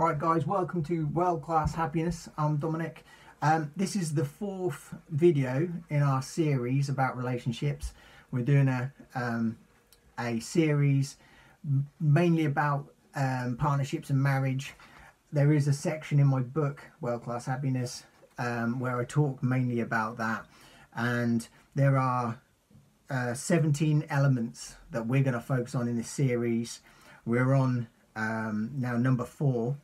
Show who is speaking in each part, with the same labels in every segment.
Speaker 1: Alright guys, welcome to World Class Happiness. I'm Dominic. This is the fourth video in our series about relationships. We're doing a series mainly about partnerships and marriage. There is a section in my book, World Class Happiness, where I talk mainly about that. And there are 17 elements that we're going to focus on in this series. We're on now number 4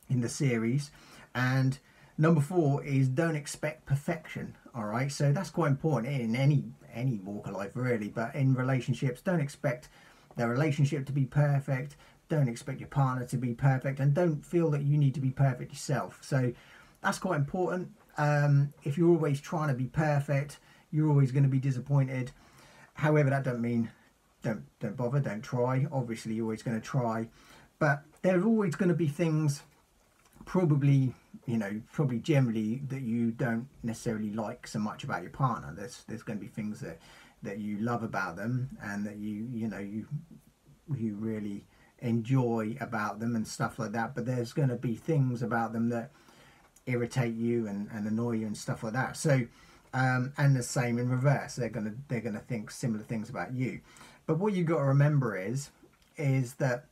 Speaker 1: in the series, and number 4 is don't expect perfection. All right, so that's quite important in any walk of life really, but in relationships, don't expect the relationship to be perfect, don't expect your partner to be perfect, and don't feel that you need to be perfect yourself. So that's quite important. If you're always trying to be perfect, you're always going to be disappointed. However, that don't mean don't bother, don't try. Obviously you're always going to try, but there are always going to be things, probably generally, that you don't necessarily like so much about your partner. There's going to be things that you love about them, and that you really enjoy about them and stuff like that. But there's going to be things about them that irritate you and annoy you and stuff like that. So and the same in reverse. They're gonna think similar things about you. But what you've got to remember is that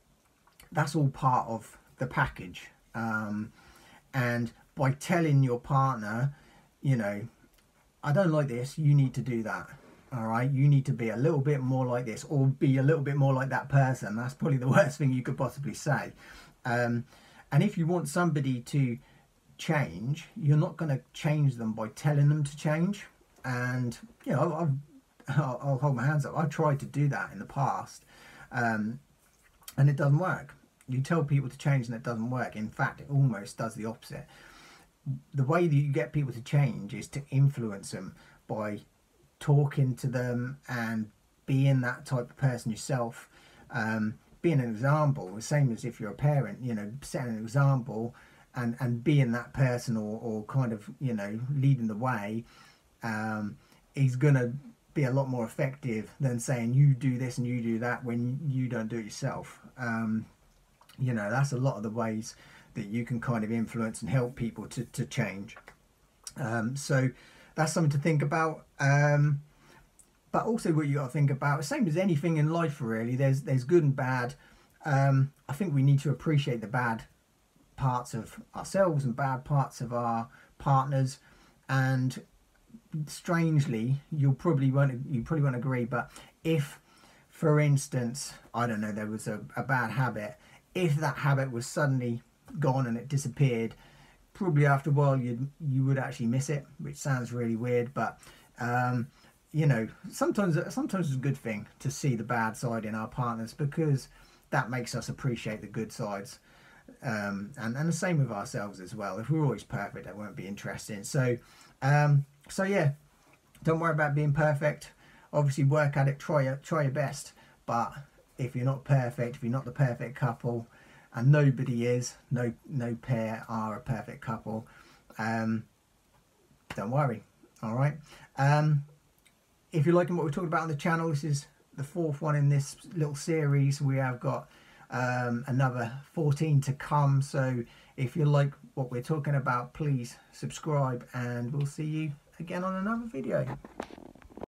Speaker 1: that's all part of the package. And by telling your partner, I don't like this, you need to do that. All right, you need to be a little bit more like this, or be a little bit more like that person. That's probably the worst thing you could possibly say. And if you want somebody to change, you're not going to change them by telling them to change. And I'll hold my hands up, I've tried to do that in the past, and it doesn't work. You tell people to change and it doesn't work. In fact, it almost does the opposite. The way that you get people to change is to influence them by talking to them and being that type of person yourself, being an example, the same as if you're a parent, setting an example and being that person, or kind of leading the way, is gonna be a lot more effective than saying you do this and you do that when you don't do it yourself. That's a lot of the ways that you can kind of influence and help people to change. So that's something to think about. But also what you got to think about, same as anything in life really, there's good and bad. I think we need to appreciate the bad parts of ourselves and bad parts of our partners. And strangely, you probably won't agree, but if, for instance, I don't know, there was a bad habit, if that habit was suddenly gone and it disappeared, probably after a while you would actually miss it, which sounds really weird, but sometimes it's a good thing to see the bad side in our partners, because that makes us appreciate the good sides. And the same with ourselves as well. If we're always perfect, that won't be interesting. So yeah, don't worry about being perfect. Obviously work at it, try your best. But if you're not perfect, if you're not the perfect couple, and nobody is, no pair are a perfect couple, don't worry. All right. If you're liking what we're talking about on the channel, this is the 4th one in this little series. We have got another 14 to come. So if you like what we're talking about, please subscribe, and we'll see you again on another video.